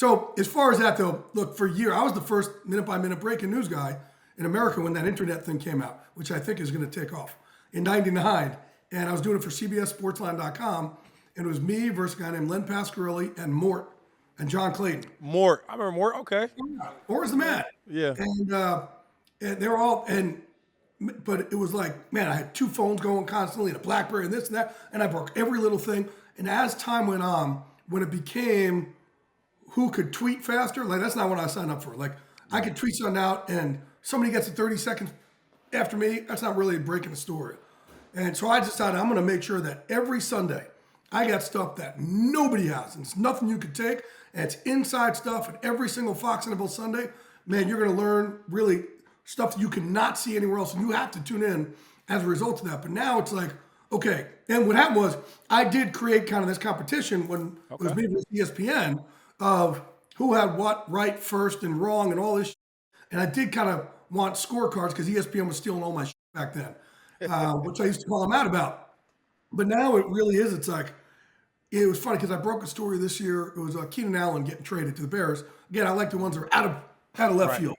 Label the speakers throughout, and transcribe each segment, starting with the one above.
Speaker 1: So as far as that though, look, for a year, I was the first minute-by-minute breaking news guy in America when that internet thing came out, which I think is going to take off in '99. And I was doing it for CBSSportsline.com. And it was me versus a guy named Len Pasquarelli and Mort and John Clayton.
Speaker 2: Mort. I remember Mort. Okay.
Speaker 1: Mort was the man.
Speaker 2: Yeah.
Speaker 1: And they were all, but it was like, man, I had 2 phones going constantly and a BlackBerry and this and that. And I broke every little thing. And as time went on, when it became who could tweet faster, like that's not what I signed up for. Like I could tweet something out and somebody gets it 30 seconds after me. That's not really breaking the story. And so I decided I'm going to make sure that every Sunday I got stuff that nobody has. And it's nothing you could take. And it's inside stuff. And every single Fox NFL Sunday, man, you're going to learn really stuff that you cannot see anywhere else. And you have to tune in as a result of that. But now it's like, okay. And what happened was I did create kind of this competition when it was me with ESPN of who had what right first and wrong and all this shit. And I did kind of want scorecards because ESPN was stealing all my shit back then, which I used to call them out about. But now it really is. It's like, it was funny because I broke a story this year. It was Keenan Allen getting traded to the Bears. Again, I like the ones that are out of left field.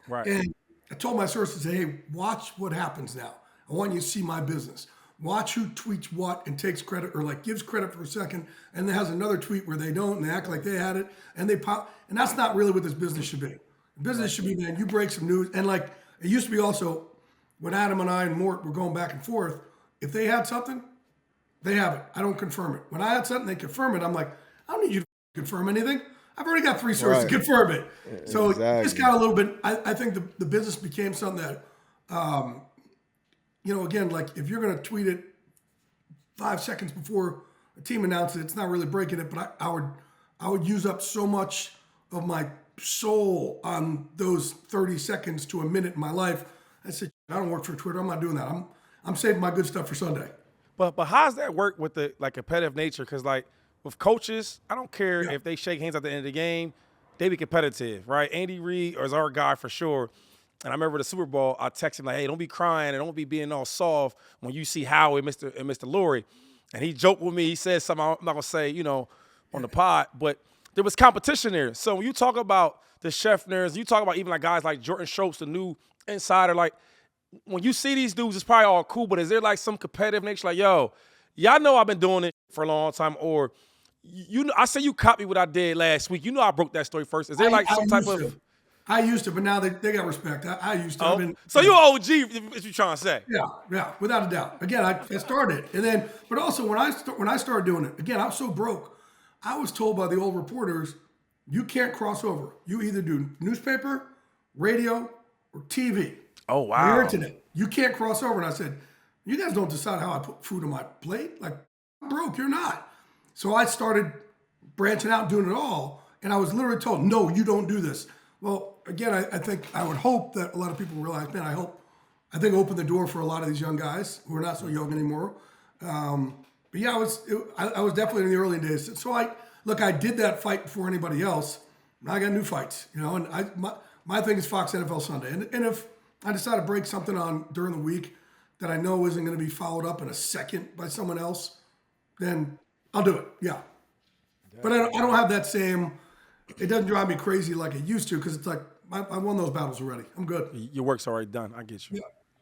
Speaker 2: Right.
Speaker 1: And I told my sources, hey, watch what happens now. I want you to see my business. Watch who tweets what and takes credit or like gives credit for a second and then has another tweet where they don't and they act like they had it and they pop. And that's not really what this business should be. The business should be, man, you break some news. And like it used to be also when Adam and I and Mort were going back and forth, if they had something, they have it. I don't confirm it. When I had something, they confirm it. I'm like, I don't need you to confirm anything. I've already got 3 sources to confirm it. So it just got a little bit, I think the business became something that, again, like if you're going to tweet it 5 seconds before a team announces it, it's not really breaking it, but I would use up so much of my soul on those 30 seconds to a minute in my life. I said, I don't work for Twitter. I'm not doing that. I'm saving my good stuff for Sunday.
Speaker 2: But how's that work with the like competitive nature? Because like with coaches, I don't care if they shake hands at the end of the game, they be competitive, right? Andy Reid is our guy for sure. And I remember the Super Bowl, I texted him like, hey, don't be crying and don't be being all soft when you see Howie and Mr. Lurie. And he joked with me. He said something I'm not gonna say, on the pod, but there was competition there. So when you talk about the Scheffners, you talk about even like guys like Jordan Schultz, the new insider, like when you see these dudes, it's probably all cool, but is there like some competitive nature? Like, yo, y'all know I've been doing it for a long time, or I say you copy what I did last week. You know I broke that story first. Is there like some type of?
Speaker 1: I used to, but now they got respect. I used to.
Speaker 2: Oh, so you're OG, is you trying to say?
Speaker 1: Yeah, without a doubt. Again, I started, and then, but also when I started doing it, again, I was so broke. I was told by the old reporters, you can't cross over. You either do newspaper, radio, or TV.
Speaker 2: Oh, wow.
Speaker 1: Your internet. You can't cross over. And I said, you guys don't decide how I put food on my plate. Like, I'm broke. You're not. So I started branching out, doing it all. And I was literally told, no, you don't do this. Well, again, I think I would hope that a lot of people realize, man, I think open the door for a lot of these young guys who are not so young anymore. But yeah, I was definitely in the early days. So I did that fight before anybody else. Now I got new fights, and my thing is Fox NFL Sunday. And if I decide to break something on during the week that I know isn't going to be followed up in a second by someone else, then I'll do it. Yeah. But I don't have that same, it doesn't drive me crazy like it used to because it's like I won those battles already. I'm good.
Speaker 2: Your work's already done. I get you.
Speaker 1: Yeah.